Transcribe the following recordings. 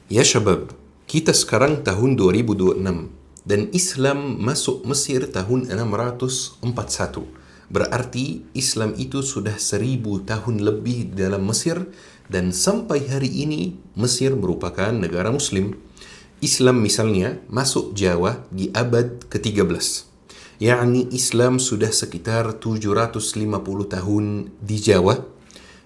Ya syabab, kita sekarang tahun 2026 dan Islam masuk Mesir tahun 641. Berarti Islam itu sudah 1000 tahun lebih dalam Mesir dan sampai hari ini Mesir merupakan negara Muslim. Islam misalnya masuk Jawa di abad ke-13. yakni Islam sudah sekitar 750 tahun di Jawa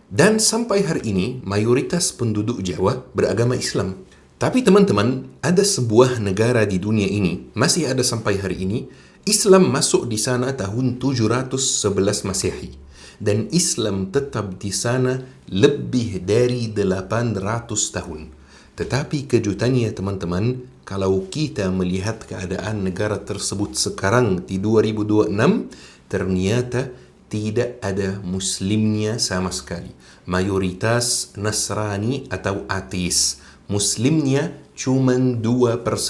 dan sampai hari ini mayoritas penduduk Jawa beragama Islam. Tapi teman-teman, ada sebuah negara di dunia ini, masih ada sampai hari ini, Islam masuk di sana tahun 711 Masehi. Dan Islam tetap di sana lebih dari 800 tahun. Tetapi kejutannya teman-teman, kalau kita melihat keadaan negara tersebut sekarang di 2026, ternyata tidak ada muslimnya sama sekali. Mayoritas Nasrani atau ateis. Muslimnya cuma 2%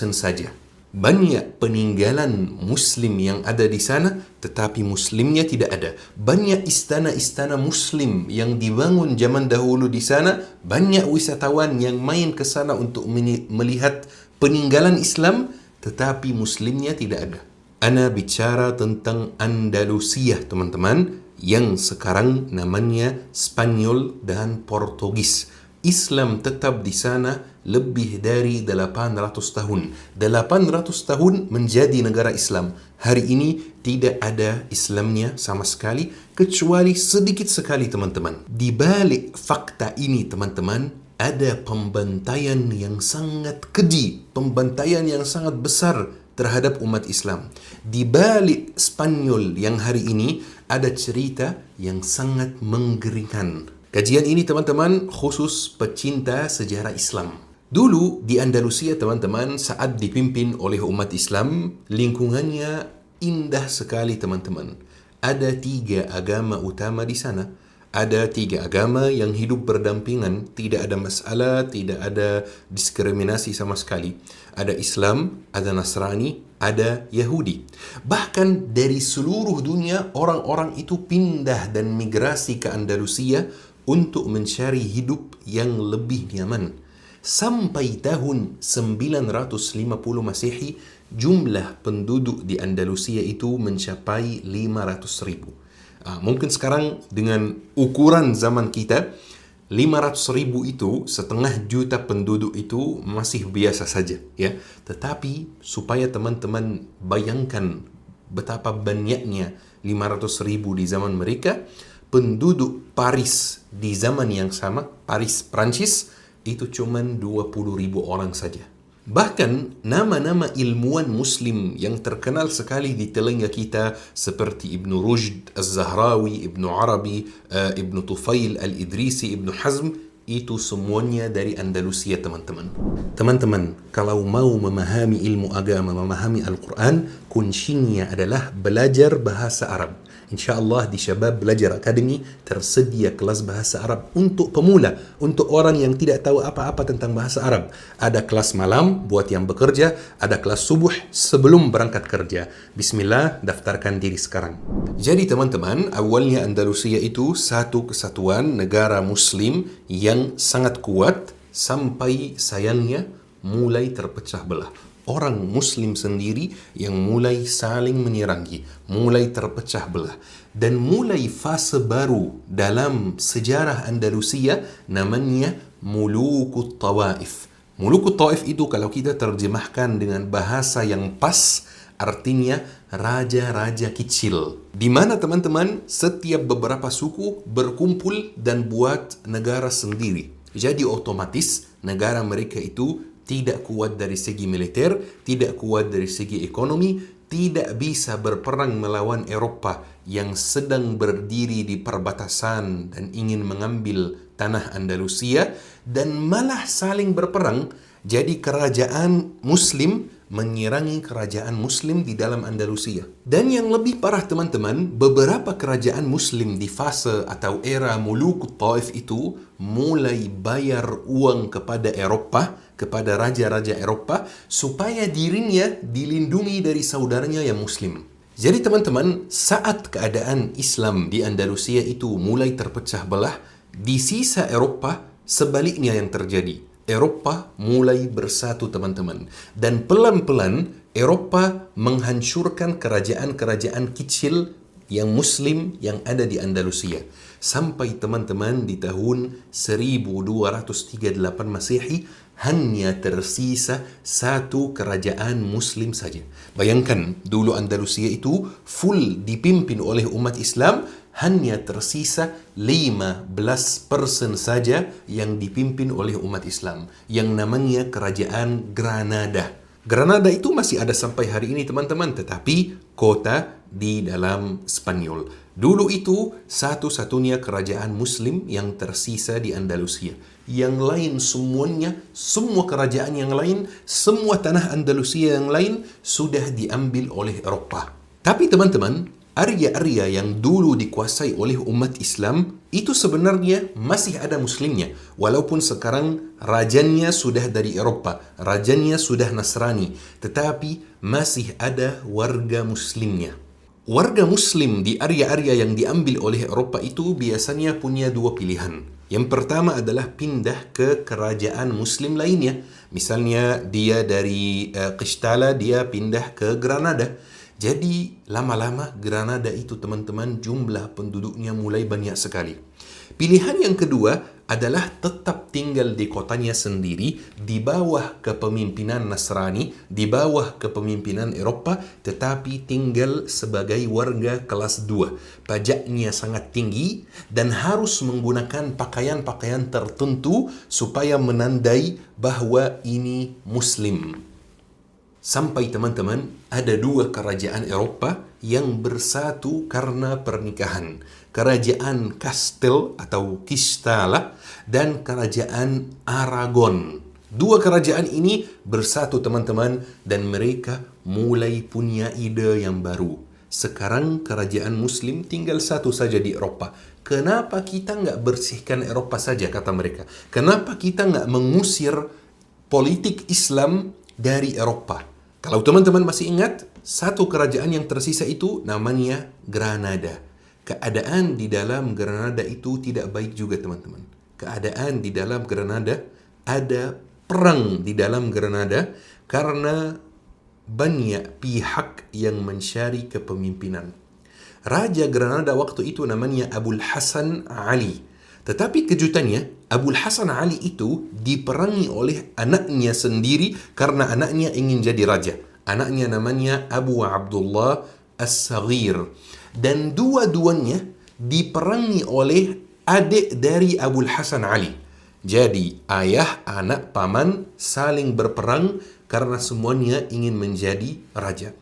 saja. Banyak peninggalan muslim yang ada di sana, tetapi muslimnya tidak ada. Banyak istana-istana muslim yang dibangun zaman dahulu di sana, banyak wisatawan yang main ke sana untuk melihat peninggalan Islam, tetapi muslimnya tidak ada. Ana bicara tentang Andalusia, teman-teman, yang sekarang namanya Spanyol dan Portugis. Islam tetap di sana lebih dari 800 tahun. 800 tahun menjadi negara Islam. Hari ini tidak ada Islamnya sama sekali, kecuali sedikit sekali, teman-teman. Di balik fakta ini, teman-teman, ada pembantaian yang sangat keji, pembantaian yang sangat besar terhadap umat Islam. Di balik Spanyol yang hari ini ada cerita yang sangat menggeringkan. Kajian ini teman-teman khusus pecinta sejarah Islam. Dulu di Andalusia teman-teman, saat dipimpin oleh umat Islam, lingkungannya indah sekali teman-teman. Ada 3 agama utama di sana. Ada 3 agama yang hidup berdampingan, tidak ada masalah, tidak ada diskriminasi sama sekali. Ada Islam, ada Nasrani, ada Yahudi. Bahkan dari seluruh dunia orang-orang itu pindah dan migrasi ke Andalusia untuk mencari hidup yang lebih nyaman. Sampai tahun 950 Masehi, jumlah penduduk di Andalusia itu mencapai 500.000. Mungkin sekarang dengan ukuran zaman kita, 500.000 itu, 500.000 penduduk itu masih biasa saja, ya. Tetapi supaya teman-teman bayangkan betapa banyaknya 500.000 di zaman mereka, penduduk Paris di zaman yang sama, Paris, Prancis, itu cuma 20.000 orang saja. Bahkan nama-nama ilmuwan muslim yang terkenal sekali di telinga kita seperti Ibn Rushd, Az-Zahrawi, Ibn Arabi, Ibn Tufail, Al-Idrisi, Ibn Hazm, itu semuanya dari Andalusia, teman-teman. Teman-teman, kalau mau memahami ilmu agama, memahami Al-Quran, kuncinya adalah belajar bahasa Arab. InsyaAllah di Syabab Belajar Academy tersedia kelas bahasa Arab untuk pemula, untuk orang yang tidak tahu apa-apa tentang bahasa Arab. Ada kelas malam buat yang bekerja, ada kelas subuh sebelum berangkat kerja. Bismillah, daftarkan diri sekarang. Jadi teman-teman, awalnya Andalusia itu satu kesatuan negara muslim yang sangat kuat sampai sayangnya mulai terpecah belah. Orang muslim sendiri yang mulai saling menyerangi, mulai terpecah belah. Dan mulai fase baru dalam sejarah Andalusia namanya Mulukut Tawaif. Mulukut Tawaif itu kalau kita terjemahkan dengan bahasa yang pas, artinya raja-raja kecil. Di mana teman-teman setiap beberapa suku berkumpul dan buat negara sendiri. Jadi otomatis negara mereka itu tidak kuat dari segi militer, tidak kuat dari segi ekonomi, tidak bisa berperang melawan Eropa yang sedang berdiri di perbatasan dan ingin mengambil tanah Andalusia, dan malah saling berperang. Jadi kerajaan Muslim menyerangi kerajaan Muslim di dalam Andalusia. Dan yang lebih parah teman-teman, beberapa kerajaan Muslim di fase atau era Mulukut Taif itu mulai bayar uang kepada Eropa, kepada raja-raja Eropa, supaya dirinya dilindungi dari saudaranya yang Muslim. Jadi teman-teman, saat keadaan Islam di Andalusia itu mulai terpecah belah, di sisa Eropa sebaliknya yang terjadi. Eropah mulai bersatu teman-teman. Dan pelan-pelan Eropah menghancurkan kerajaan-kerajaan kecil yang Muslim yang ada di Andalusia. Sampai teman-teman di tahun 1238 Masehi hanya tersisa satu kerajaan Muslim saja. Bayangkan, dulu Andalusia itu full dipimpin oleh umat Islam, hanya tersisa 15% saja yang dipimpin oleh umat Islam, yang namanya Kerajaan Granada. Granada itu masih ada sampai hari ini teman-teman, tetapi kota di dalam Spanyol. Dulu itu satu-satunya kerajaan Muslim yang tersisa di Andalusia. Yang lain semuanya, semua kerajaan yang lain, semua tanah Andalusia yang lain sudah diambil oleh Eropah. Tapi teman-teman, area-area yang dulu dikuasai oleh umat Islam itu sebenarnya masih ada Muslimnya. Walaupun sekarang rajanya sudah dari Eropah, rajanya sudah Nasrani, tetapi masih ada warga Muslimnya. Warga Muslim di area-area yang diambil oleh Eropah itu biasanya punya dua pilihan. Yang pertama adalah pindah ke kerajaan Muslim lainnya. Misalnya dia dari Qishtala, dia pindah ke Granada. Jadi lama-lama Granada itu teman-teman jumlah penduduknya mulai banyak sekali. Pilihan yang kedua adalah tetap tinggal di kotanya sendiri di bawah kepemimpinan Nasrani, di bawah kepemimpinan Eropah, tetapi tinggal sebagai warga kelas 2. Pajaknya sangat tinggi dan harus menggunakan pakaian-pakaian tertentu supaya menandai bahwa ini Muslim. Sampai teman-teman ada dua kerajaan Eropah yang bersatu karena pernikahan. Kerajaan Kastel atau Kistala dan kerajaan Aragon. Dua kerajaan ini bersatu teman-teman dan mereka mulai punya ide yang baru. Sekarang kerajaan Muslim tinggal satu saja di Eropah. Kenapa kita nggak bersihkan Eropah saja, kata mereka. Kenapa kita nggak mengusir politik Islam dari Eropah? Kalau teman-teman masih ingat, satu kerajaan yang tersisa itu namanya Granada. Keadaan di dalam Granada itu tidak baik juga teman-teman. Keadaan di dalam Granada, ada perang di dalam Granada karena banyak pihak yang mencari kepemimpinan. Raja Granada waktu itu namanya Abul Hasan Ali. Tetapi kejutannya, Abul Hasan Ali itu diperangi oleh anaknya sendiri karena anaknya ingin jadi raja. Anaknya namanya Abu Abdullah As-Saghir. Dan dua-duanya diperangi oleh adik dari Abul Hasan Ali. Jadi ayah, anak, paman saling berperang karena semuanya ingin menjadi raja.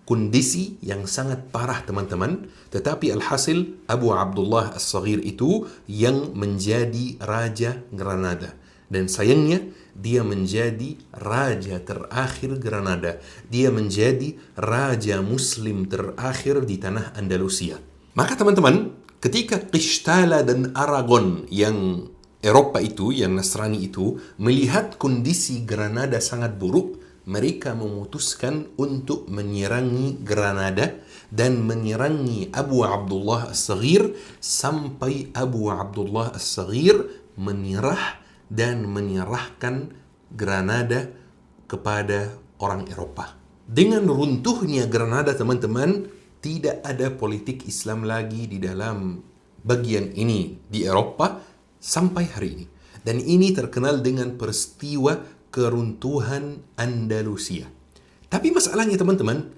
Kondisi yang sangat parah teman-teman, tetapi alhasil Abu Abdullah As-Saghir itu yang menjadi Raja Granada. Dan sayangnya dia menjadi raja terakhir Granada. Dia menjadi raja Muslim terakhir di tanah Andalusia. Maka teman-teman, ketika Qishtala dan Aragon yang Eropah itu, yang Nasrani itu, melihat kondisi Granada sangat buruk, mereka memutuskan untuk menyerangi Granada dan menyerangi Abu Abdullah As-Saghir sampai Abu Abdullah As-Saghir menyerah dan menyerahkan Granada kepada orang Eropah. Dengan runtuhnya Granada teman-teman, tidak ada politik Islam lagi di dalam bagian ini di Eropah sampai hari ini. Dan ini terkenal dengan peristiwa keruntuhan Andalusia. Tapi masalahnya teman-teman,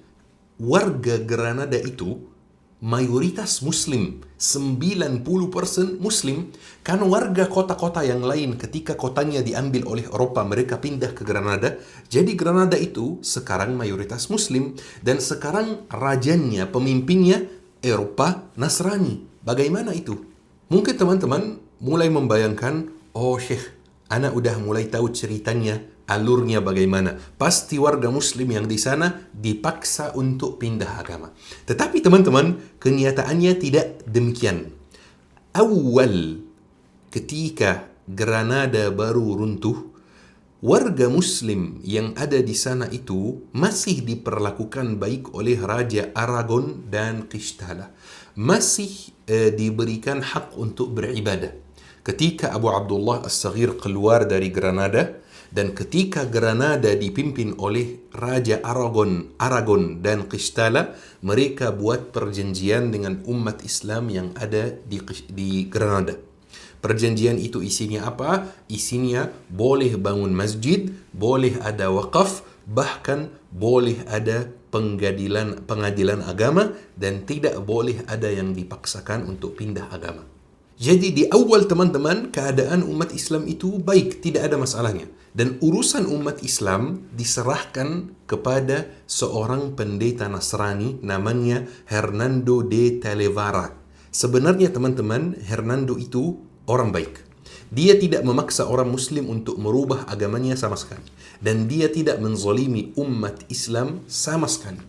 warga Granada itu mayoritas Muslim, 90% Muslim. Kan warga kota-kota yang lain ketika kotanya diambil oleh Eropa, mereka pindah ke Granada. Jadi Granada itu sekarang mayoritas Muslim. Dan sekarang rajanya, pemimpinnya Eropa Nasrani. Bagaimana itu? Mungkin teman-teman mulai membayangkan, oh Syekh, anak udah mulai tahu ceritanya, alurnya bagaimana. Pasti warga Muslim yang di sana dipaksa untuk pindah agama. Tetapi teman-teman, kenyataannya tidak demikian. Awal ketika Granada baru runtuh, warga Muslim yang ada di sana itu masih diperlakukan baik oleh Raja Aragon dan Qishtala. Masih diberikan hak untuk beribadah. Ketika Abu Abdullah As-Saghir keluar dari Granada, Dan ketika Granada dipimpin oleh Raja Aragon dan Qistala, mereka buat perjanjian dengan umat Islam yang ada di Granada. Perjanjian itu isinya apa? Isinya boleh bangun masjid, boleh ada wakaf, bahkan boleh ada pengadilan agama, dan tidak boleh ada yang dipaksakan untuk pindah agama. Jadi di awal teman-teman, keadaan umat Islam itu baik, tidak ada masalahnya. Dan urusan umat Islam diserahkan kepada seorang pendeta Nasrani namanya Hernando de Talavera. Sebenarnya teman-teman, Hernando itu orang baik. Dia tidak memaksa orang Muslim untuk merubah agamanya sama sekali. Dan dia tidak menzalimi umat Islam sama sekali.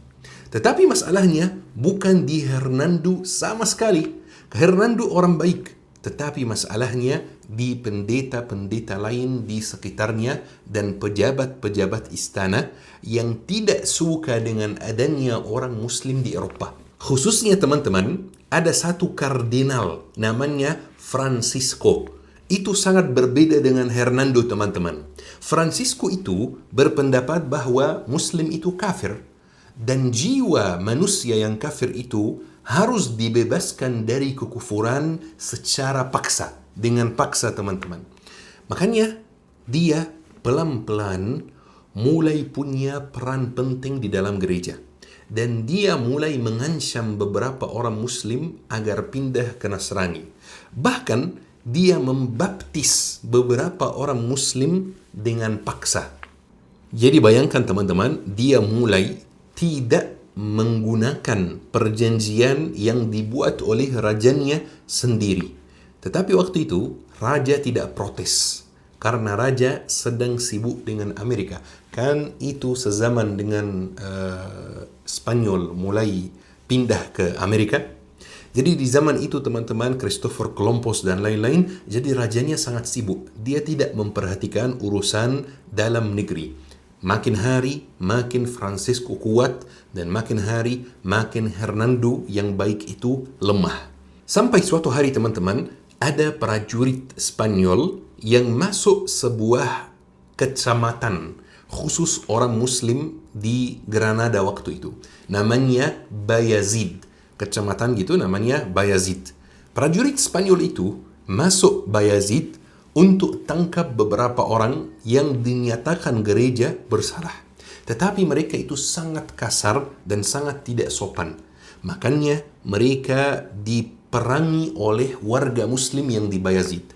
Tetapi masalahnya bukan di Hernando sama sekali. Hernando orang baik. Tetapi masalahnya di pendeta-pendeta lain di sekitarnya dan pejabat-pejabat istana yang tidak suka dengan adanya orang Muslim di Eropa. Khususnya teman-teman, ada satu kardinal namanya Francisco. Itu sangat berbeda dengan Hernando teman-teman. Francisco itu berpendapat bahwa Muslim itu kafir. Dan jiwa manusia yang kafir itu harus dibebaskan dari kekufuran secara paksa. Dengan paksa teman-teman. Makanya dia pelan-pelan mulai punya peran penting di dalam gereja. Dan dia mulai mengancam beberapa orang Muslim agar pindah ke Nasrani. Bahkan dia membaptis beberapa orang Muslim dengan paksa. Jadi bayangkan teman-teman, dia mulai tidak menggunakan perjanjian yang dibuat oleh rajanya sendiri. Tetapi waktu itu, raja tidak protes. Karena raja sedang sibuk dengan Amerika. Kan itu sezaman dengan Spanyol mulai pindah ke Amerika. Jadi di zaman itu teman-teman, Christopher Columbus dan lain-lain, jadi rajanya sangat sibuk. Dia tidak memperhatikan urusan dalam negeri. Makin hari, makin Francisco kuat, dan makin hari, makin Hernando yang baik itu lemah. Sampai suatu hari teman-teman, ada prajurit Spanyol yang masuk sebuah kecamatan khusus orang Muslim di Granada waktu itu. Namanya Bayazid. Kecamatan gitu namanya Bayazid. Prajurit Spanyol itu masuk Bayazid untuk tangkap beberapa orang yang dinyatakan gereja bersalah. Tetapi mereka itu sangat kasar dan sangat tidak sopan. Makanya mereka diperangi oleh warga Muslim yang di Bayazid.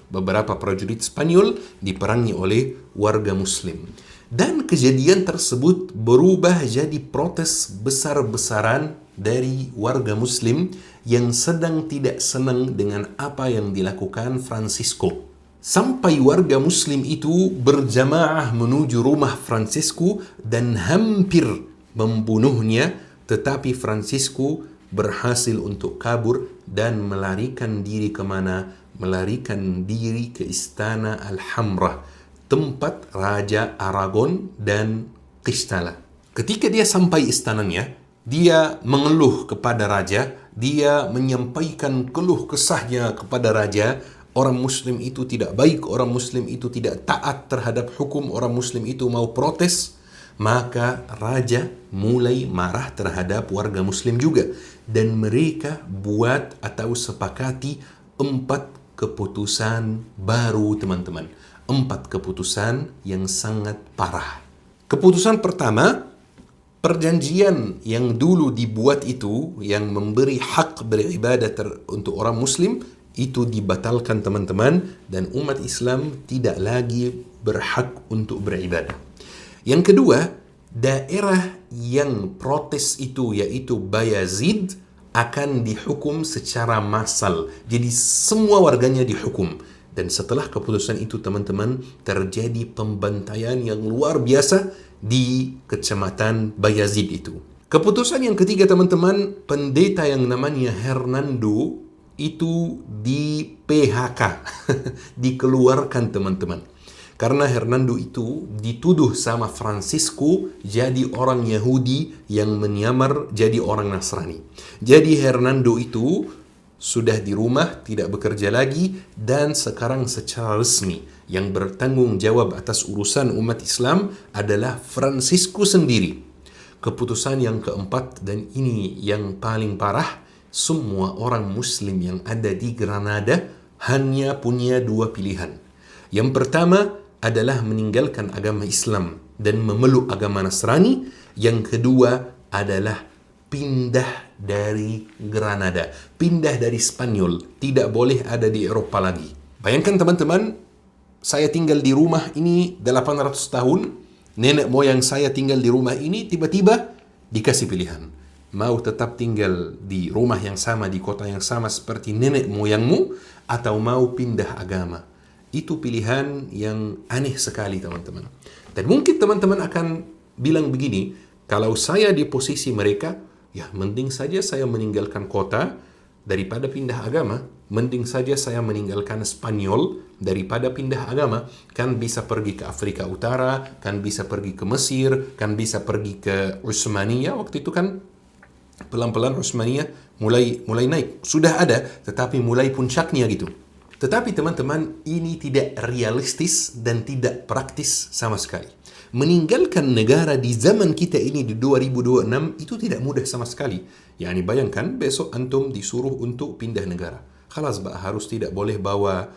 Beberapa prajurit Spanyol diperangi oleh warga Muslim. Dan kejadian tersebut berubah jadi protes besar-besaran dari warga Muslim yang sedang tidak senang dengan apa yang dilakukan Francisco. Sampai warga Muslim itu berjamaah menuju rumah Francisco dan hampir membunuhnya, tetapi Francisco berhasil untuk kabur dan melarikan diri kemana? Melarikan diri ke istana Alhambra, tempat Raja Aragon dan Qistala. Ketika dia sampai istananya, dia mengeluh kepada raja, dia menyampaikan keluh kesahnya kepada raja. Orang Muslim itu tidak baik, orang Muslim itu tidak taat terhadap hukum, orang Muslim itu mau protes. Maka raja mulai marah terhadap warga Muslim juga. Dan mereka buat atau sepakati 4 keputusan baru teman-teman. 4 keputusan yang sangat parah. Keputusan pertama, perjanjian yang dulu dibuat itu, yang memberi hak beribadah untuk orang Muslim, itu dibatalkan teman-teman, dan umat Islam tidak lagi berhak untuk beribadah. Yang kedua, daerah yang protes itu yaitu Bayazid akan dihukum secara massal. Jadi semua warganya dihukum. Dan setelah keputusan itu teman-teman, terjadi pembantaian yang luar biasa di kecamatan Bayazid itu. Keputusan yang ketiga teman-teman, pendeta yang namanya Hernando itu di PHK, dikeluarkan teman-teman. Karena Hernando itu dituduh sama Francisco jadi orang Yahudi yang menyamar jadi orang Nasrani. Jadi Hernando itu sudah di rumah, tidak bekerja lagi, dan sekarang secara resmi yang bertanggung jawab atas urusan umat Islam adalah Francisco sendiri. Keputusan yang keempat, dan ini yang paling parah, semua orang Muslim yang ada di Granada hanya punya dua pilihan. Yang pertama adalah meninggalkan agama Islam dan memeluk agama Nasrani. Yang kedua adalah pindah dari Granada, pindah dari Spanyol, tidak boleh ada di Eropa lagi. Bayangkan teman-teman, saya tinggal di rumah ini 800 tahun, nenek moyang saya tinggal di rumah ini, tiba-tiba dikasih pilihan. Mau tetap tinggal di rumah yang sama, di kota yang sama seperti nenek moyangmu, atau mau pindah agama. Itu pilihan yang aneh sekali teman-teman. Dan mungkin teman-teman akan bilang begini, kalau saya di posisi mereka, ya mending saja saya meninggalkan kota daripada pindah agama. Mending saja saya meninggalkan Spanyol daripada pindah agama. Kan bisa pergi ke Afrika Utara, kan bisa pergi ke Mesir, kan bisa pergi ke Utsmaniyah. Waktu itu kan pelan-pelan Utsmaniyah mulai naik. Sudah ada, tetapi mulai puncaknya gitu. Tetapi teman-teman, ini tidak realistis dan tidak praktis sama sekali. Meninggalkan negara di zaman kita ini di 2026 itu tidak mudah sama sekali. Yani bayangkan besok antum disuruh untuk pindah negara. Khalas, harus tidak boleh bawa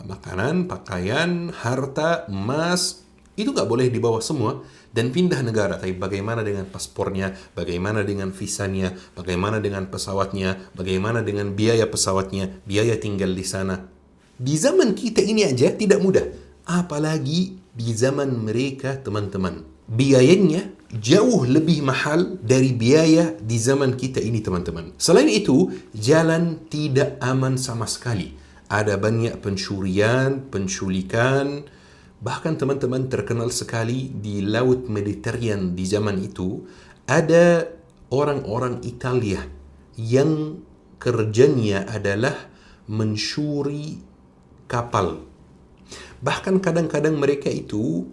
makanan, pakaian, harta, emas. Itu nggak boleh dibawa semua dan pindah negara. Tapi bagaimana dengan paspornya, bagaimana dengan visanya, bagaimana dengan pesawatnya, bagaimana dengan biaya pesawatnya, biaya tinggal di sana. Di zaman kita ini aja tidak mudah. Apalagi di zaman mereka teman-teman. Biayanya jauh lebih mahal dari biaya di zaman kita ini teman-teman. Selain itu, jalan tidak aman sama sekali. Ada banyak pencurian, penculikan. Bahkan teman-teman terkenal sekali di Laut Mediterranean di zaman itu, ada orang-orang Italia yang kerjanya adalah mencuri kapal. Bahkan kadang-kadang mereka itu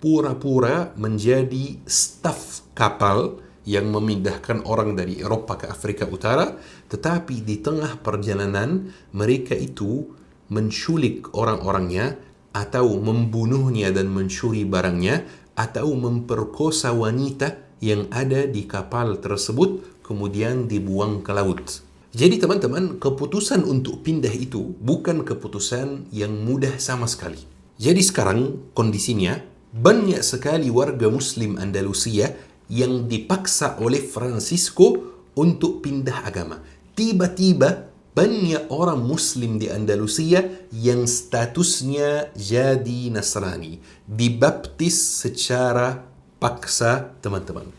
pura-pura menjadi staf kapal yang memindahkan orang dari Eropa ke Afrika Utara, tetapi di tengah perjalanan mereka itu menculik orang-orangnya, atau membunuhnya dan mencuri barangnya, atau memperkosa wanita yang ada di kapal tersebut, kemudian dibuang ke laut. Jadi teman-teman, keputusan untuk pindah itu bukan keputusan yang mudah sama sekali. Jadi sekarang kondisinya, banyak sekali warga Muslim Andalusia yang dipaksa oleh Francisco untuk pindah agama. Tiba-tiba banyak orang Muslim di Andalusia yang statusnya jadi Nasrani, dibaptis secara paksa teman-teman.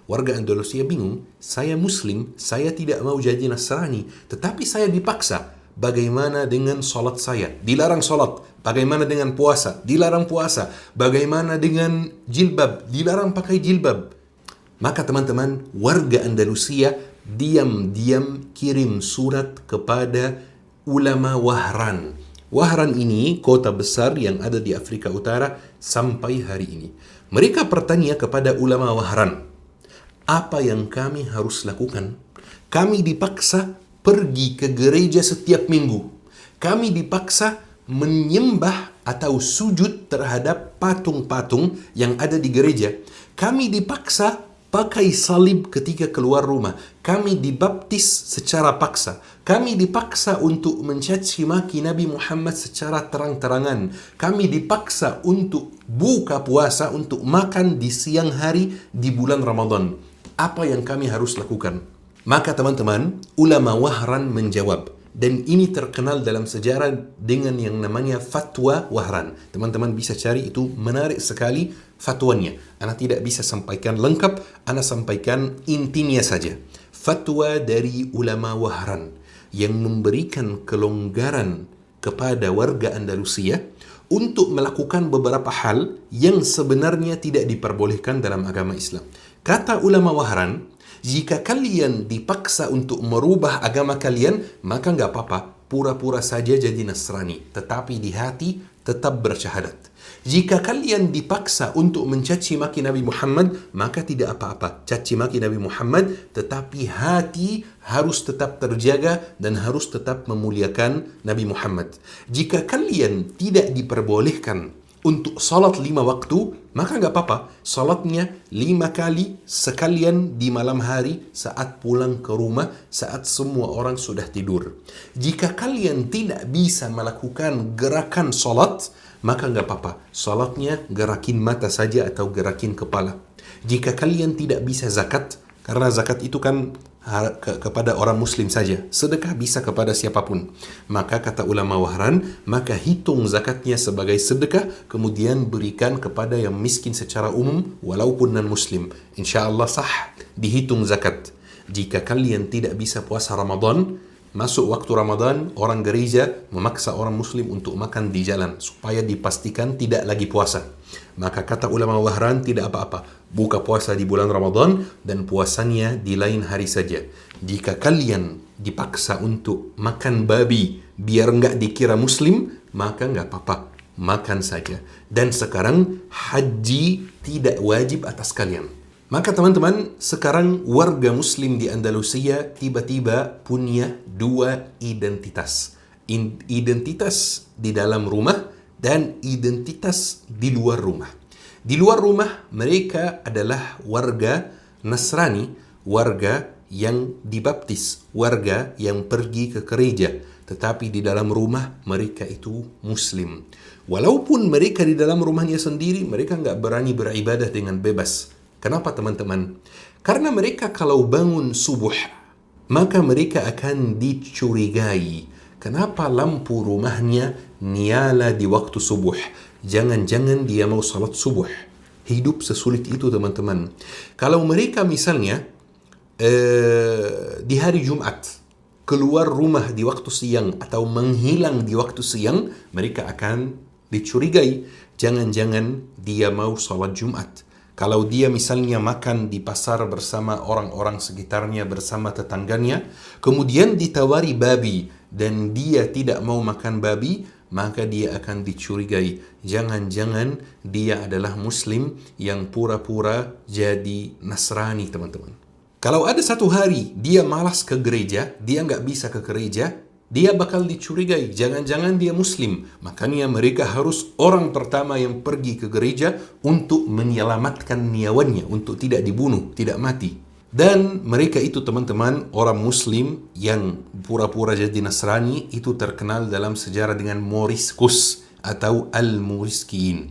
Warga Andalusia bingung, saya Muslim, saya tidak mau jadi Nasrani, tetapi saya dipaksa. Bagaimana dengan salat saya? Dilarang salat. Bagaimana dengan puasa? Dilarang puasa. Bagaimana dengan jilbab? Dilarang pakai jilbab. Maka teman-teman, warga Andalusia diam-diam kirim surat kepada ulama Wahran. Wahran ini kota besar yang ada di Afrika Utara sampai hari ini. Mereka bertanya kepada ulama Wahran, apa yang kami harus lakukan? Kami dipaksa pergi ke gereja setiap minggu. Kami dipaksa menyembah atau sujud terhadap patung-patung yang ada di gereja. Kami dipaksa pakai salib ketika keluar rumah. Kami dibaptis secara paksa. Kami dipaksa untuk mencaci maki Nabi Muhammad secara terang-terangan. Kami dipaksa untuk buka puasa, untuk makan di siang hari di bulan Ramadan. Apa yang kami harus lakukan? Maka teman-teman, ulama Wahran menjawab, dan ini terkenal dalam sejarah dengan yang namanya fatwa Wahran. Teman-teman bisa cari, itu menarik sekali fatwanya. Ana tidak bisa sampaikan lengkap, ana sampaikan intinya saja. Fatwa dari ulama Wahran yang memberikan kelonggaran kepada warga Andalusia untuk melakukan beberapa hal yang sebenarnya tidak diperbolehkan dalam agama Islam. Kata ulama Wahran, jika kalian dipaksa untuk merubah agama kalian, maka nggak apa-apa, pura-pura saja jadi Nasrani, tetapi di hati tetap bersyahadat. Jika kalian dipaksa untuk mencaci maki Nabi Muhammad, maka tidak apa-apa. Caci maki Nabi Muhammad, tetapi hati harus tetap terjaga dan harus tetap memuliakan Nabi Muhammad. Jika kalian tidak diperbolehkan untuk salat 5 waktu, maka nggak apa-apa. Salatnya 5 kali sekalian di malam hari saat pulang ke rumah, saat semua orang sudah tidur. Jika kalian tidak bisa melakukan gerakan salat, maka nggak apa-apa. Salatnya gerakin mata saja atau gerakin kepala. Jika kalian tidak bisa zakat, karena zakat itu kan kepada orang muslim saja, sedekah bisa kepada siapapun, maka kata ulama Wahran, maka hitung zakatnya sebagai sedekah, kemudian berikan kepada yang miskin secara umum walaupun non muslim, insyaallah sah dihitung zakat. Jika kalian tidak bisa puasa Ramadan, masuk waktu Ramadan, orang gereja memaksa orang muslim untuk makan di jalan supaya dipastikan tidak lagi puasa. Maka kata ulama Wahran, tidak apa-apa, buka puasa di bulan Ramadan dan puasanya di lain hari saja. Jika kalian dipaksa untuk makan babi biar nggak dikira muslim, maka nggak apa-apa, makan saja. Dan sekarang haji tidak wajib atas kalian. Maka teman-teman, sekarang warga muslim di Andalusia tiba-tiba punya 2 identitas. Identitas di dalam rumah dan identitas di luar rumah. Di luar rumah mereka adalah warga Nasrani, warga yang dibaptis, warga yang pergi ke gereja. Tetapi di dalam rumah mereka itu muslim. Walaupun mereka di dalam rumahnya sendiri, mereka nggak berani beribadah dengan bebas. Kenapa teman-teman? Karena mereka kalau bangun subuh, maka mereka akan dicurigai. Kenapa lampu rumahnya nyala di waktu subuh? Jangan-jangan dia mau salat subuh. Hidup sesulit itu teman-teman. Kalau mereka misalnya di hari Jumat keluar rumah di waktu siang atau menghilang di waktu siang, mereka akan dicurigai. Jangan-jangan dia mau salat Jumat. Kalau dia misalnya makan di pasar bersama orang-orang sekitarnya, bersama tetangganya, kemudian ditawari babi dan dia tidak mau makan babi, maka dia akan dicurigai. Jangan-jangan dia adalah muslim yang pura-pura jadi Nasrani, teman-teman. Kalau ada satu hari dia malas ke gereja, dia nggak bisa ke gereja, dia bakal dicurigai. Jangan-jangan dia muslim. Makanya mereka harus orang pertama yang pergi ke gereja untuk menyelamatkan nyawanya, untuk tidak dibunuh, tidak mati. Dan mereka itu teman-teman, orang muslim yang pura-pura jadi Nasrani, itu terkenal dalam sejarah dengan Moriscus atau Al-Moriskin.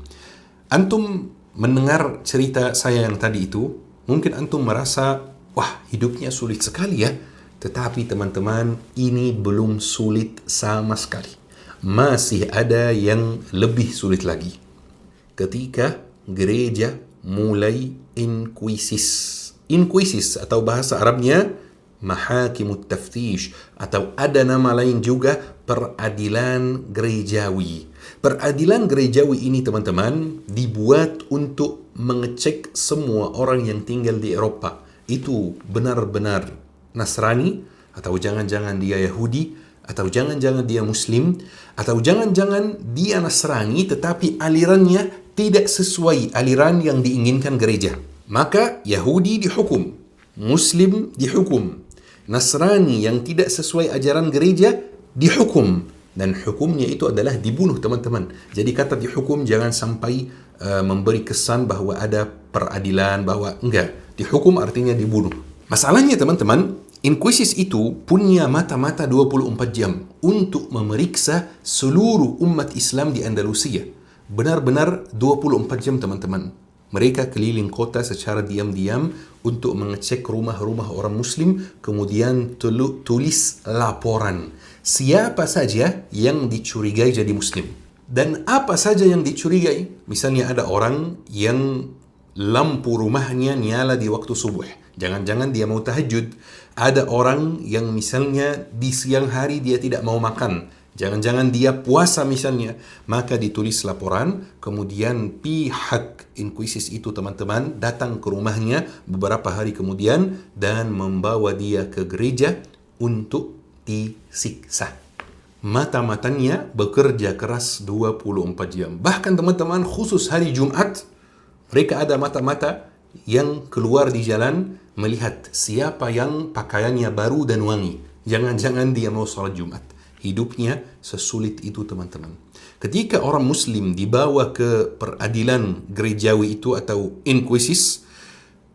Antum mendengar cerita saya yang tadi itu, mungkin antum merasa, wah hidupnya sulit sekali ya. Tetapi teman-teman, ini belum sulit sama sekali. Masih ada yang lebih sulit lagi. Ketika gereja mulai inkuisis. Inkuisis atau bahasa Arabnya mahakimut taftish, atau ada nama lain juga peradilan gerejawi. Peradilan gerejawi ini teman-teman dibuat untuk mengecek semua orang yang tinggal di Eropa itu benar-benar Nasrani, atau jangan-jangan dia Yahudi, atau jangan-jangan dia Muslim, atau jangan-jangan dia Nasrani tetapi alirannya tidak sesuai aliran yang diinginkan gereja. Maka Yahudi dihukum, Muslim dihukum, Nasrani yang tidak sesuai ajaran gereja dihukum, dan hukumnya itu adalah dibunuh teman-teman. Jadi kata dihukum jangan sampai memberi kesan bahwa ada peradilan, bahwa enggak, dihukum artinya dibunuh. Masalahnya teman-teman, Inkuisis itu punya mata-mata 24 jam untuk memeriksa seluruh umat Islam di Andalusia. Benar-benar 24 jam teman-teman. Mereka keliling kota secara diam-diam untuk mengecek rumah-rumah orang Muslim, kemudian tulis laporan. Siapa saja yang dicurigai jadi Muslim. Dan apa saja yang dicurigai. Misalnya ada orang yang lampu rumahnya nyala di waktu subuh. Jangan-jangan dia mau tahajud. Ada orang yang misalnya di siang hari dia tidak mau makan. Jangan-jangan dia puasa misalnya. Maka ditulis laporan. Kemudian pihak inkuisis itu teman-teman datang ke rumahnya beberapa hari kemudian dan membawa dia ke gereja untuk disiksa. mata-matanya bekerja keras 24 jam. Bahkan teman-teman, khusus hari Jumat, mereka ada mata-mata yang keluar di jalan melihat siapa yang pakaiannya baru dan wangi. Jangan-jangan dia mau sholat Jumat. Hidupnya sesulit itu teman-teman. Ketika orang Muslim dibawa ke peradilan gerejawi itu atau inquisis,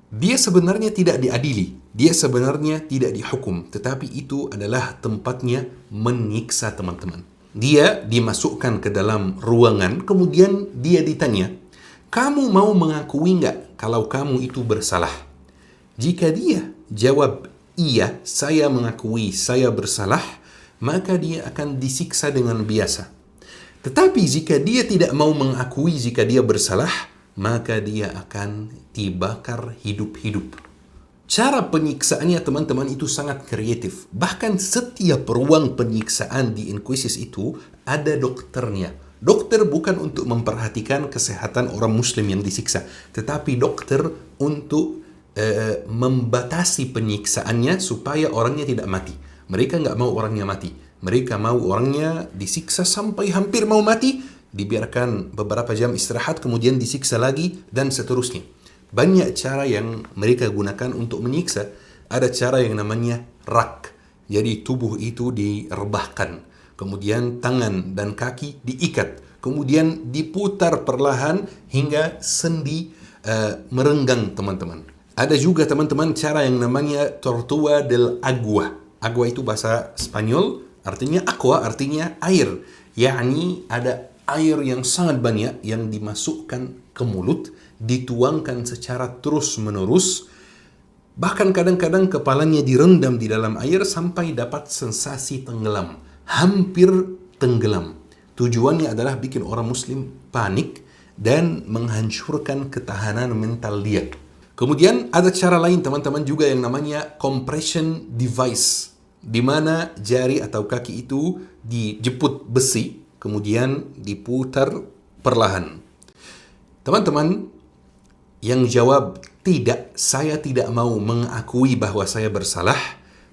dia sebenarnya tidak diadili, dia sebenarnya tidak dihukum, tetapi itu adalah tempatnya menyiksa teman-teman. Dia dimasukkan ke dalam ruangan, kemudian dia ditanya, kamu mau mengakui nggak kalau kamu itu bersalah? Jika dia jawab, iya, saya mengakui saya bersalah, maka dia akan disiksa dengan biasa. Tetapi jika dia tidak mau mengakui jika dia bersalah, maka dia akan dibakar hidup-hidup. Cara penyiksaannya teman-teman itu sangat kreatif. Bahkan setiap ruang penyiksaan di inquisis itu ada dokternya. Dokter bukan untuk memperhatikan kesehatan orang Muslim yang disiksa, tetapi dokter untuk membatasi penyiksaannya supaya orangnya tidak mati. Mereka nggak mau orangnya mati. Mereka mau orangnya disiksa sampai hampir mau mati, dibiarkan beberapa jam istirahat, kemudian disiksa lagi, dan seterusnya. Banyak cara yang mereka gunakan untuk menyiksa. Ada cara yang namanya rak. Jadi tubuh itu direbahkan. Kemudian tangan dan kaki diikat. Kemudian diputar perlahan hingga sendi merenggang teman-teman. Ada juga teman-teman cara yang namanya tortura del agua. Agua itu bahasa Spanyol, artinya aqua, artinya air. Yakni ada air yang sangat banyak yang dimasukkan ke mulut, dituangkan secara terus-menerus. Bahkan kadang-kadang kepalanya direndam di dalam air sampai dapat sensasi tenggelam. Hampir tenggelam. Tujuannya adalah bikin orang Muslim panik dan menghancurkan ketahanan mental dia. Kemudian ada cara lain teman-teman juga yang namanya compression device, di mana jari atau kaki itu dijeput besi, kemudian diputar perlahan. Teman-teman yang jawab, tidak, saya tidak mau mengakui bahwa saya bersalah,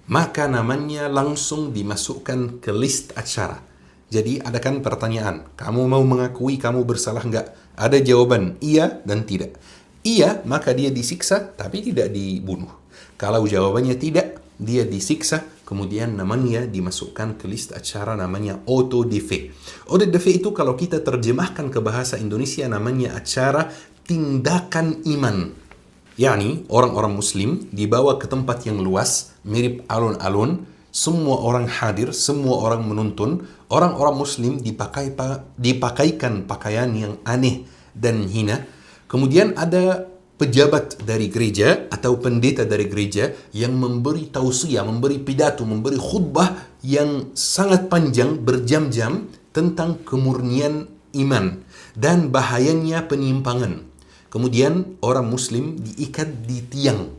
maka namanya langsung dimasukkan ke list acara. Jadi ada kan pertanyaan, kamu mau mengakui kamu bersalah enggak? Ada jawaban, iya dan tidak. Iya, maka dia disiksa, tapi tidak dibunuh. Kalau jawabannya tidak, dia disiksa, kemudian namanya dimasukkan ke list acara namanya auto de fe. Auto de fe itu kalau kita terjemahkan ke bahasa Indonesia namanya acara tindakan iman. Yani orang-orang Muslim dibawa ke tempat yang luas, mirip alun-alun, semua orang hadir, semua orang menuntun, orang-orang Muslim dipakaikan pakaian yang aneh dan hina. Kemudian ada pejabat dari gereja atau pendeta dari gereja yang memberi tausiah, memberi pidato, memberi khutbah yang sangat panjang berjam-jam tentang kemurnian iman dan bahayanya penyimpangan. Kemudian orang Muslim diikat di tiang.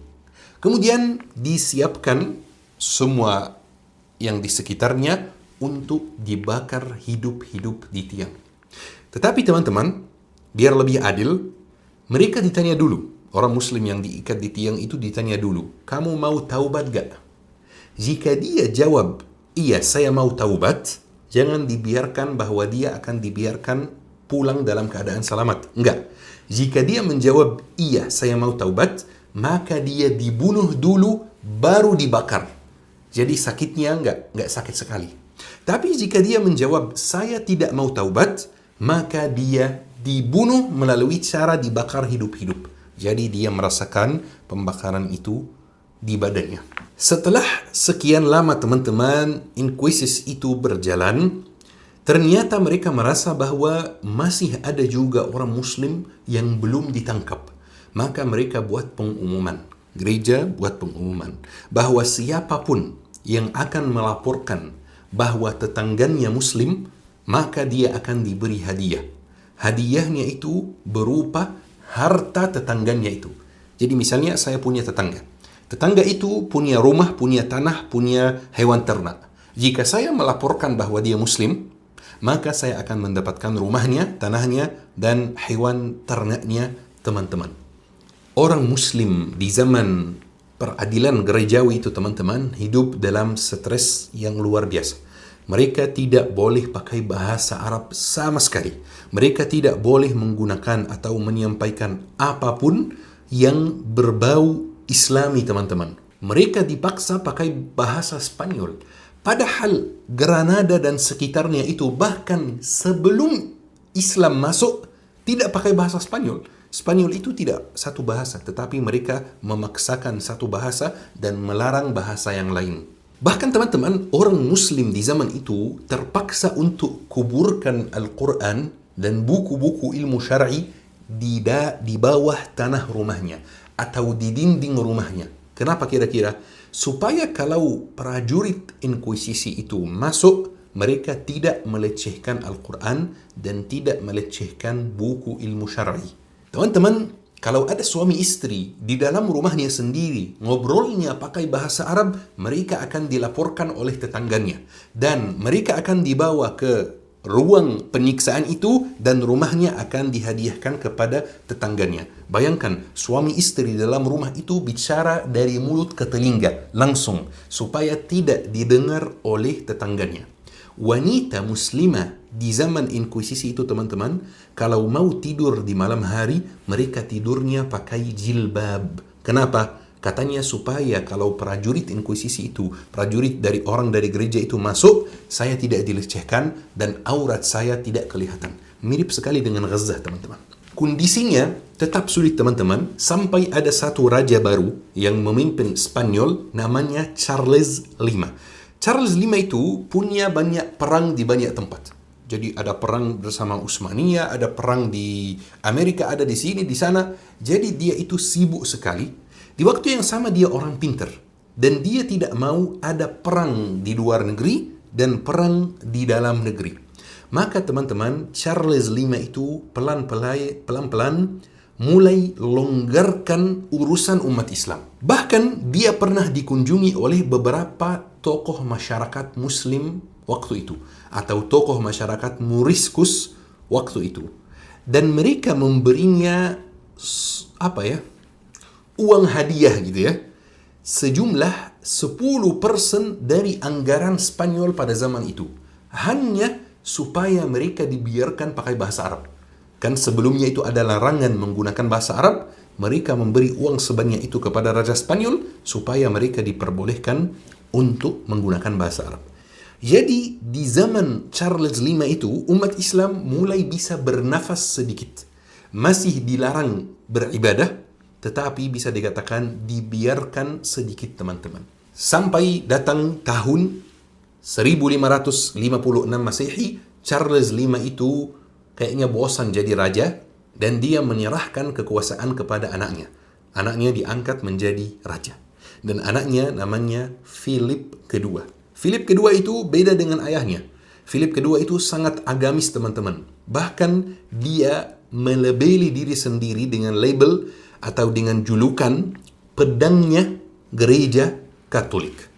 Kemudian disiapkan semua yang di sekitarnya untuk dibakar hidup-hidup di tiang. Tetapi teman-teman, biar lebih adil, mereka ditanya dulu, orang Muslim yang diikat di tiang itu ditanya dulu, kamu mau taubat gak? Jika dia jawab, iya saya mau taubat, jangan dibiarkan bahwa dia akan dibiarkan pulang dalam keadaan selamat. Enggak. Jika dia menjawab, iya saya mau taubat, maka dia dibunuh dulu, baru dibakar. Jadi sakitnya enggak sakit sekali. Tapi jika dia menjawab, saya tidak mau taubat, maka dia dibunuh melalui cara dibakar hidup-hidup. Jadi dia merasakan pembakaran itu di badannya. Setelah sekian lama teman-teman inquisis itu berjalan, ternyata mereka merasa bahwa masih ada juga orang Muslim yang belum ditangkap. Maka mereka buat pengumuman. Gereja buat pengumuman bahwa siapapun yang akan melaporkan bahwa tetangganya Muslim, maka dia akan diberi hadiah. Hadiahnya itu berupa harta tetangganya itu. Jadi misalnya saya punya tetangga. Tetangga itu punya rumah, punya tanah, punya hewan ternak. Jika saya melaporkan bahwa dia Muslim, maka saya akan mendapatkan rumahnya, tanahnya, dan hewan ternaknya teman-teman. Orang Muslim di zaman peradilan gerejawi itu teman-teman hidup dalam stres yang luar biasa. Mereka tidak boleh pakai bahasa Arab sama sekali. Mereka tidak boleh menggunakan atau menyampaikan apapun yang berbau Islami, teman-teman. Mereka dipaksa pakai bahasa Spanyol. Padahal Granada dan sekitarnya itu bahkan sebelum Islam masuk tidak pakai bahasa Spanyol. Spanyol itu tidak satu bahasa, tetapi mereka memaksakan satu bahasa dan melarang bahasa yang lain. Bahkan teman-teman, orang Muslim di zaman itu terpaksa untuk kuburkan Al-Quran dan buku-buku ilmu syar'i di bawah tanah rumahnya atau di dinding rumahnya. Kenapa kira-kira? Supaya kalau prajurit inkuisisi itu masuk, mereka tidak melecehkan Al-Quran dan tidak melecehkan buku ilmu syar'i. Teman-teman, kalau ada suami istri di dalam rumahnya sendiri ngobrolnya pakai bahasa Arab, mereka akan dilaporkan oleh tetangganya dan mereka akan dibawa ke ruang penyiksaan itu dan rumahnya akan dihadiahkan kepada tetangganya. Bayangkan, suami istri dalam rumah itu bicara dari mulut ke telinga langsung supaya tidak didengar oleh tetangganya. Wanita muslimah di zaman inkuisisi itu, teman-teman, kalau mau tidur di malam hari, mereka tidurnya pakai jilbab. Kenapa? Katanya supaya kalau prajurit inkuisisi itu, prajurit dari orang dari gereja itu masuk, saya tidak dilecehkan dan aurat saya tidak kelihatan. Mirip sekali dengan Gaza, teman-teman. Kondisinya tetap sulit, teman-teman, sampai ada satu raja baru yang memimpin Spanyol, namanya Charles V. Charles V itu punya banyak perang di banyak tempat. Jadi ada perang bersama Utsmaniyah, ada perang di Amerika, ada di sini, di sana. Jadi dia itu sibuk sekali. Di waktu yang sama dia orang pintar. Dan dia tidak mau ada perang di luar negeri dan perang di dalam negeri. Maka teman-teman, Charles V itu pelan-pelan mulai longgarkan urusan umat Islam. Bahkan dia pernah dikunjungi oleh beberapa tokoh masyarakat Muslim waktu itu, atau tokoh masyarakat Moriscos waktu itu, dan mereka memberinya uang hadiah gitu ya, sejumlah 10% dari anggaran Spanyol pada zaman itu, hanya supaya mereka dibiarkan pakai bahasa Arab. Kan sebelumnya itu ada larangan menggunakan bahasa Arab, mereka memberi uang sebanyak itu kepada Raja Spanyol supaya mereka diperbolehkan untuk menggunakan bahasa Arab. Jadi di zaman Charles V itu umat Islam mulai bisa bernafas sedikit. Masih dilarang beribadah, tetapi bisa dikatakan dibiarkan sedikit, teman-teman. Sampai datang tahun 1556 Masehi, Charles V itu kayaknya bosan jadi raja dan dia menyerahkan kekuasaan kepada anaknya. Anaknya diangkat menjadi raja. Dan anaknya namanya Philip kedua. Philip kedua itu beda dengan ayahnya. Philip kedua itu sangat agamis, teman-teman. Bahkan dia melabeli diri sendiri dengan label atau dengan julukan pedangnya gereja Katolik.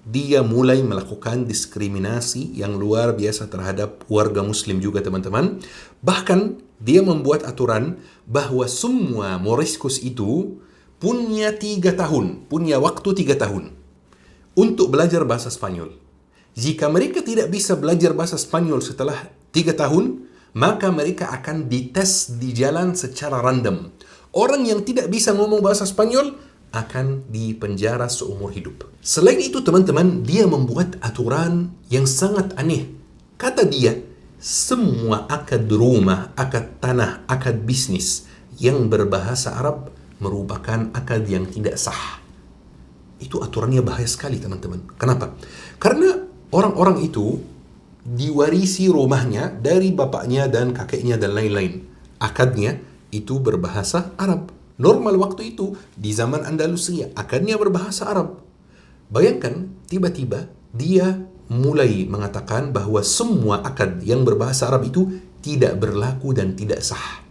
Dia mulai melakukan diskriminasi yang luar biasa terhadap warga Muslim juga, teman-teman. Bahkan dia membuat aturan bahwa semua Moriscos itu punya 3 tahun, punya waktu 3 tahun untuk belajar bahasa Spanyol. Jika mereka tidak bisa belajar bahasa Spanyol setelah 3 tahun, maka mereka akan dites di jalan secara random. Orang yang tidak bisa ngomong bahasa Spanyol akan dipenjara seumur hidup. Selain itu, teman-teman, dia membuat aturan yang sangat aneh. Kata dia, semua akad rumah, akad tanah, akad bisnis yang berbahasa Arab merupakan akad yang tidak sah. Itu aturannya bahaya sekali, teman-teman. Kenapa? Karena orang-orang itu diwarisi rumahnya dari bapaknya dan kakeknya dan lain-lain. Akadnya itu berbahasa Arab. Normal waktu itu di zaman Andalusia, akadnya berbahasa Arab. Bayangkan, tiba-tiba dia mulai mengatakan bahwa semua akad yang berbahasa Arab itu tidak berlaku dan tidak sah.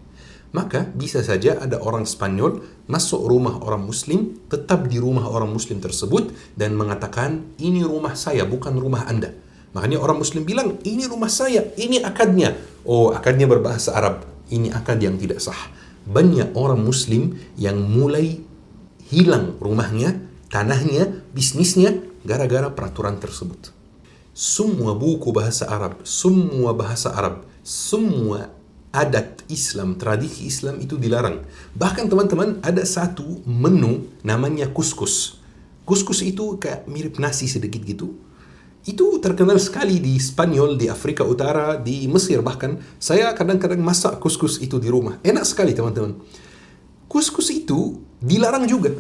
Maka bisa saja ada orang Spanyol masuk rumah orang Muslim, tetap di rumah orang Muslim tersebut dan mengatakan, ini rumah saya, bukan rumah Anda. Makanya orang Muslim bilang, ini rumah saya, ini akadnya. Oh, akadnya berbahasa Arab, ini akad yang tidak sah. Banyak orang Muslim yang mulai hilang rumahnya, tanahnya, bisnisnya gara-gara peraturan tersebut. semua buku bahasa Arab, semua bahasa Arab, semua adat Islam, tradisi Islam itu dilarang. Bahkan teman-teman, ada satu menu namanya kuskus. Kuskus itu kayak mirip nasi sedikit gitu. Itu terkenal sekali di Spanyol, di Afrika Utara, di Mesir bahkan. Saya kadang-kadang masak kuskus itu di rumah. Enak sekali teman-teman. Kuskus itu dilarang juga.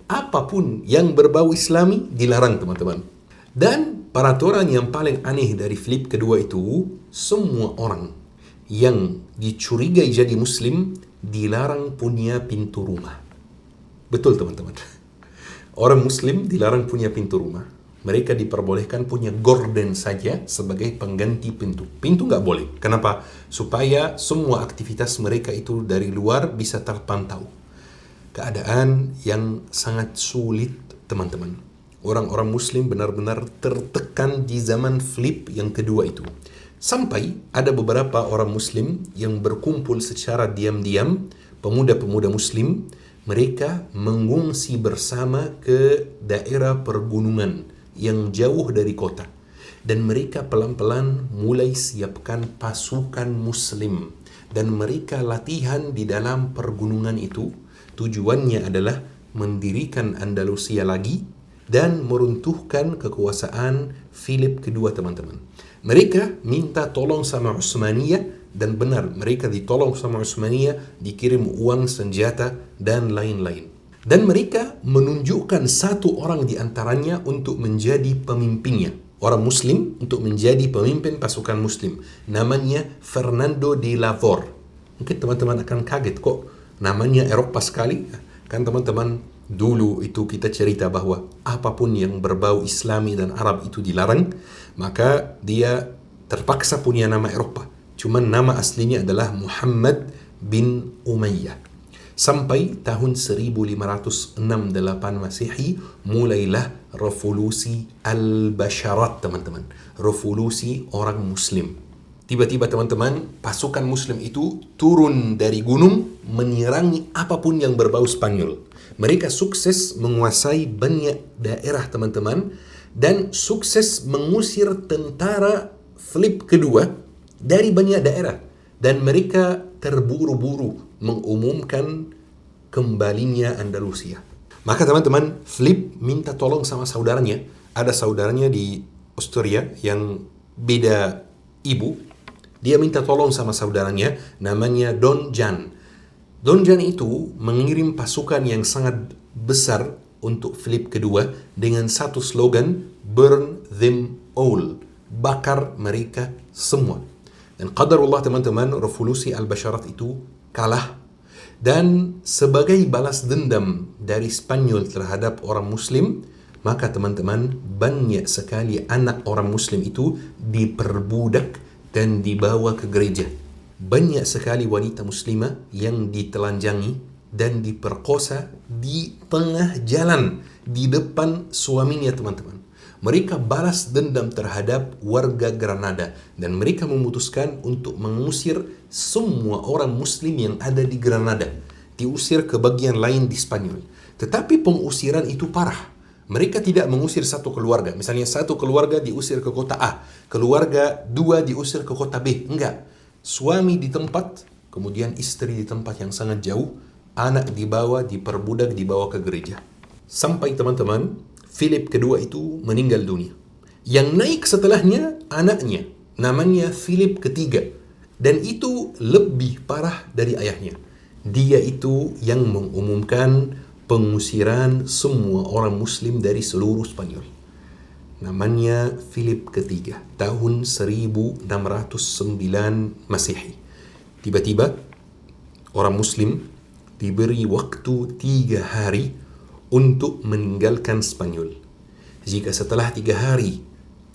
Apapun yang berbau Islami dilarang teman-teman. Dan peraturan yang paling aneh dari flip kedua itu, semua orang yang dicurigai jadi Muslim dilarang punya pintu rumah. Betul teman-teman. Orang Muslim dilarang punya pintu rumah. Mereka diperbolehkan punya gorden saja sebagai pengganti pintu. Pintu nggak boleh. Kenapa? Supaya semua aktivitas mereka itu dari luar bisa terpantau. Keadaan yang sangat sulit teman-teman. Orang-orang Muslim benar-benar tertekan di zaman flip yang kedua itu. Sampai ada beberapa orang Muslim yang berkumpul secara diam-diam, pemuda-pemuda Muslim, mereka mengungsi bersama ke daerah pergunungan yang jauh dari kota. Dan mereka pelan-pelan mulai siapkan pasukan Muslim. Dan mereka latihan di dalam pergunungan itu. Tujuannya adalah mendirikan Andalusia lagi dan meruntuhkan kekuasaan Philip kedua teman-teman. Mereka minta tolong sama Utsmaniyah dan benar mereka ditolong sama Utsmaniyah, dikirim uang, senjata dan lain-lain. Dan mereka menunjukkan satu orang di antaranya untuk menjadi pemimpinnya. Orang Muslim untuk menjadi pemimpin pasukan Muslim. Namanya Fernando de Lavor. Mungkin teman-teman akan kaget kok namanya Eropa sekali. Kan teman-teman dulu itu kita cerita bahwa apapun yang berbau Islami dan Arab itu dilarang, maka dia terpaksa punya nama Eropa. Cuman nama aslinya adalah Muhammad bin Umayyah. Sampai tahun 1568 Masehi mulailah revolusi Al-Basharat teman-teman. Revolusi orang Muslim. Tiba-tiba teman-teman, pasukan Muslim itu turun dari gunung menyerangi apapun yang berbau Spanyol. Mereka sukses menguasai banyak daerah teman-teman dan sukses mengusir tentara flip kedua dari banyak daerah. Dan mereka terburu-buru mengumumkan kembalinya Andalusia. Maka teman-teman, Flip minta tolong sama saudaranya. Ada saudaranya di Austria yang beda ibu. Dia minta tolong sama saudaranya, namanya Don Jan. Don Jan itu mengirim pasukan yang sangat besar untuk Philip kedua dengan satu slogan, burn them all. Bakar mereka semua. Dan qadarullah teman-teman, revolusi Al-Basharat itu kalah. Dan sebagai balas dendam dari Spanyol terhadap orang Muslim, maka teman-teman banyak sekali anak orang Muslim itu diperbudak dan dibawa ke gereja. Banyak sekali wanita muslimah yang ditelanjangi dan diperkosa di tengah jalan di depan suaminya teman-teman. Mereka balas dendam terhadap warga Granada dan mereka memutuskan untuk mengusir semua orang Muslim yang ada di Granada. Diusir ke bagian lain di Spanyol. Tetapi pengusiran itu parah. Mereka tidak mengusir satu keluarga. Misalnya satu keluarga diusir ke kota A, keluarga dua diusir ke kota B. Enggak. Suami di tempat, kemudian istri di tempat yang sangat jauh, anak dibawa, diperbudak, dibawa ke gereja. Sampai teman-teman, Philip kedua itu meninggal dunia. Yang naik setelahnya anaknya, namanya Philip ketiga. Dan itu lebih parah dari ayahnya. Dia itu yang mengumumkan pengusiran semua orang Muslim dari seluruh Spanyol. Namanya Philip ketiga, tahun 1609 Masehi. Tiba-tiba orang Muslim diberi waktu 3 hari untuk meninggalkan Spanyol. Jika setelah 3 hari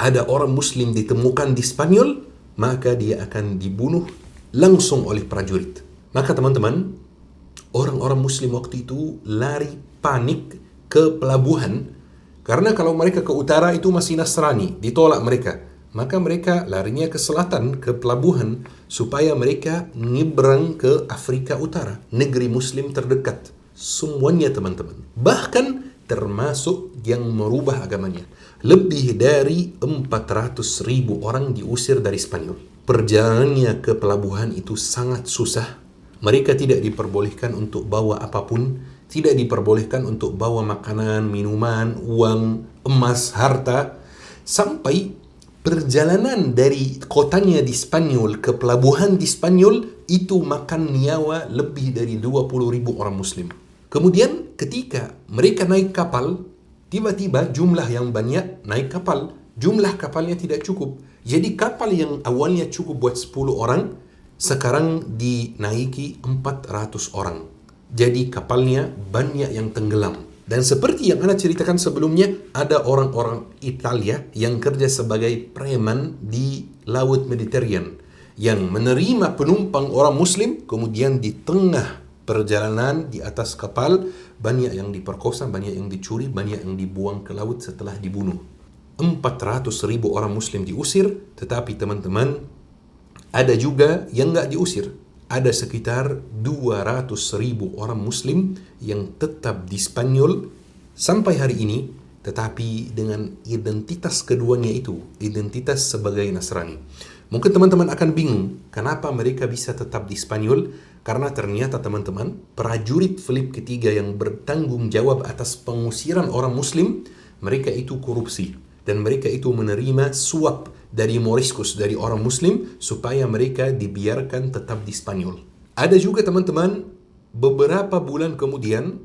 ada orang Muslim ditemukan di Spanyol, maka dia akan dibunuh langsung oleh prajurit. Maka teman-teman, orang-orang Muslim waktu itu lari panik ke pelabuhan. Karena kalau mereka ke utara itu masih Nasrani, ditolak mereka. Maka mereka larinya ke selatan, ke pelabuhan, supaya mereka nyebrang ke Afrika Utara, negeri Muslim terdekat. Semuanya teman-teman. Bahkan termasuk yang merubah agamanya. Lebih dari 400.000 orang diusir dari Spanyol. Perjalanannya ke pelabuhan itu sangat susah. Mereka tidak diperbolehkan untuk bawa apapun, tidak diperbolehkan untuk bawa makanan, minuman, uang, emas, harta, sampai perjalanan dari kotanya di Spanyol ke pelabuhan di Spanyol itu makan nyawa lebih dari 20.000 orang Muslim. Kemudian ketika mereka naik kapal, tiba-tiba jumlah yang banyak naik kapal. Jumlah kapalnya tidak cukup. Jadi kapal yang awalnya cukup buat 10 orang, sekarang dinaiki 400 orang. Jadi kapalnya banyak yang tenggelam. Dan seperti yang Ana ceritakan sebelumnya, ada orang-orang Italia yang kerja sebagai preman di Laut Mediterranean yang menerima penumpang orang Muslim, kemudian di tengah perjalanan di atas kapal, banyak yang diperkosa, banyak yang dicuri, banyak yang dibuang ke laut setelah dibunuh. 400.000 orang Muslim diusir, tetapi teman-teman, ada juga yang nggak diusir. Ada sekitar 200.000 orang Muslim yang tetap di Spanyol sampai hari ini, tetapi dengan identitas keduanya itu, identitas sebagai Nasrani. Mungkin teman-teman akan bingung, kenapa mereka bisa tetap di Spanyol? Karena ternyata teman-teman, prajurit Philip ketiga yang bertanggung jawab atas pengusiran orang Muslim, mereka itu korupsi. Dan mereka itu menerima suap dari Moriscos, dari orang Muslim, supaya mereka dibiarkan tetap di Spanyol. Ada juga teman-teman, beberapa bulan kemudian,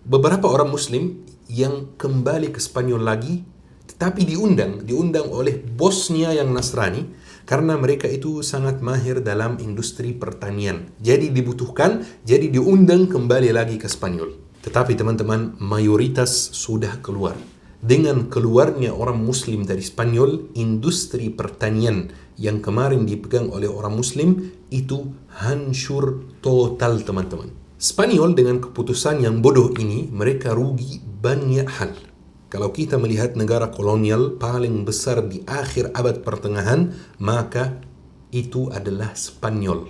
beberapa orang Muslim yang kembali ke Spanyol lagi, tetapi diundang oleh bosnya yang Nasrani, karena mereka itu sangat mahir dalam industri pertanian. Jadi dibutuhkan, jadi diundang kembali lagi ke Spanyol. Tetapi teman-teman, mayoritas sudah keluar. Dengan keluarnya orang Muslim dari Spanyol, industri pertanian yang kemarin dipegang oleh orang Muslim itu hancur total teman-teman. Spanyol dengan keputusan yang bodoh ini, mereka rugi banyak hal. Kalau kita melihat negara kolonial paling besar di akhir abad pertengahan, maka itu adalah Spanyol.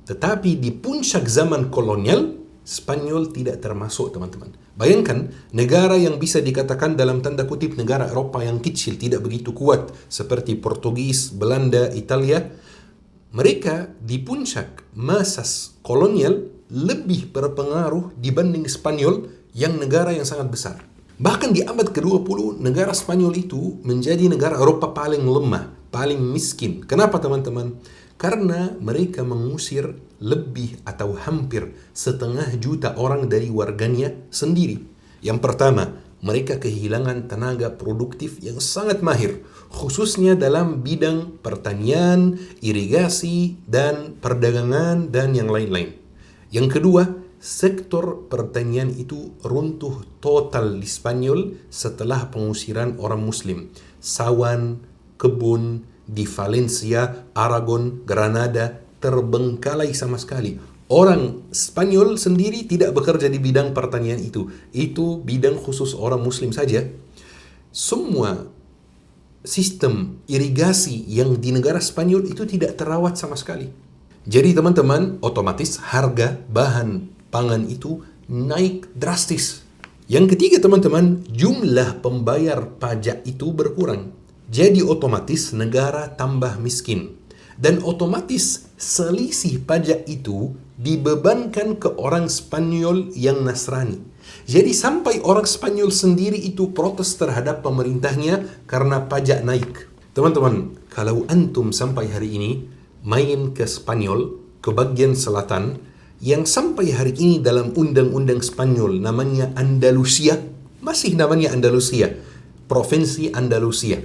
Tetapi di puncak zaman kolonial, Spanyol tidak termasuk teman-teman. Bayangkan, negara yang bisa dikatakan dalam tanda kutip negara Eropa yang kecil, tidak begitu kuat, seperti Portugis, Belanda, Italia, mereka di puncak masa kolonial lebih berpengaruh dibanding Spanyol yang negara yang sangat besar. Bahkan di abad ke-20, negara Spanyol itu menjadi negara Eropa paling lemah, paling miskin. Kenapa teman-teman? Karena mereka mengusir lebih atau hampir 500 juta orang dari warganya sendiri. Yang pertama, mereka kehilangan tenaga produktif yang sangat mahir, khususnya dalam bidang pertanian, irigasi, dan perdagangan, dan yang lain-lain. Yang kedua, sektor pertanian itu runtuh total di Spanyol setelah pengusiran orang Muslim. Sawan, kebun di Valencia, Aragon, Granada terbengkalai sama sekali. Orang Spanyol sendiri tidak bekerja di bidang pertanian itu. Itu bidang khusus orang Muslim saja. Semua sistem irigasi yang di negara Spanyol itu tidak terawat sama sekali. Jadi teman-teman, otomatis harga bahan pangan itu naik drastis. Yang ketiga teman-teman, jumlah pembayar pajak itu berkurang. Jadi otomatis negara tambah miskin. Dan otomatis selisih pajak itu dibebankan ke orang Spanyol yang Nasrani. Jadi sampai orang Spanyol sendiri itu protes terhadap pemerintahnya karena pajak naik. Teman-teman, kalau antum sampai hari ini main ke Spanyol, ke bagian selatan, yang sampai hari ini dalam undang-undang Spanyol namanya Andalusia, masih namanya Andalusia, Provinsi Andalusia.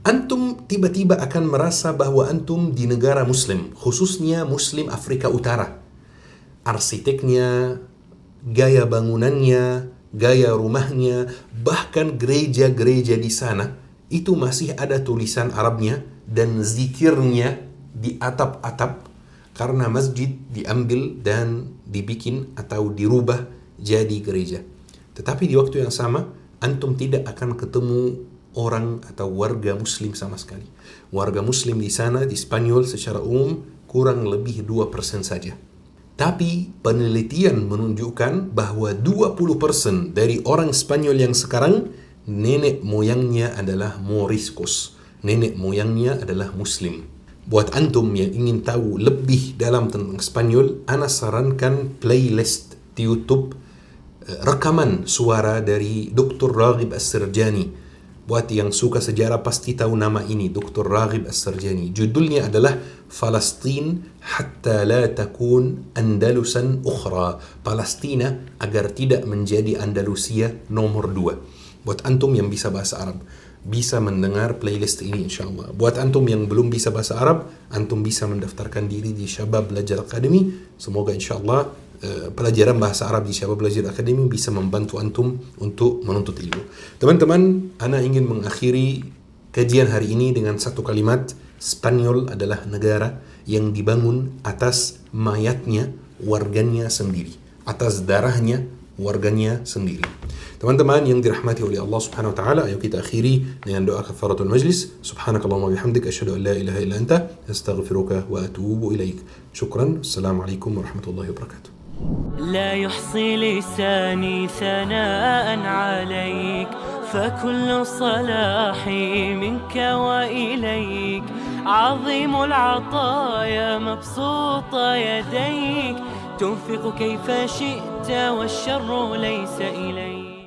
Antum tiba-tiba akan merasa bahwa antum di negara Muslim, khususnya Muslim Afrika Utara. Arsiteknya, gaya bangunannya, gaya rumahnya, bahkan gereja-gereja di sana, itu masih ada tulisan Arabnya dan zikirnya di atap-atap, karena masjid diambil dan dibikin atau dirubah jadi gereja. Tetapi di waktu yang sama, antum tidak akan ketemu orang atau warga Muslim sama sekali. Warga Muslim di sana, di Spanyol secara umum, kurang lebih 2% saja. Tapi penelitian menunjukkan bahwa 20% dari orang Spanyol yang sekarang nenek moyangnya adalah Moriscos. Nenek moyangnya adalah Muslim. Buat antum yang ingin tahu lebih dalam tentang Spanyol, ana sarankan playlist di YouTube rekaman suara dari Dr. Raghib As-Sirjani. Buat yang suka sejarah pasti tahu nama ini, Dr. Raghib As-Sirjani. Judulnya adalah Falastin hatta la takun Andalusan ukhra. Palestina agar tidak menjadi Andalusia nomor 2. Buat antum yang bisa bahasa Arab, bisa mendengar playlist ini insyaAllah. Buat antum yang belum bisa bahasa Arab, antum bisa mendaftarkan diri di Syabab Belajar Academy. Semoga insyaAllah pelajaran bahasa Arab di Syabab Belajar Academy bisa membantu antum untuk menuntut ilmu. Teman-teman, ana ingin mengakhiri kajian hari ini dengan satu kalimat. Spanyol adalah negara yang dibangun atas mayatnya warganya sendiri, atas darahnya warganya sendiri. Teman-teman yang dirahmati oleh Allah Subhanahu wa taala, ayo kita akhiri dengan doa kafaratul majlis. Subhanakallahumma wa bihamdika asyhadu an la ilaha illa anta astaghfiruka wa atubu ilaik. Syukran. Assalamualaikum warahmatullahi wabarakatuh. لا يحصي لساني ثناء عليك، فكل صلاحي منك وإليك. عظيم العطايا مبسوط يديك، تنفق كيف شئت والشر ليس إليك.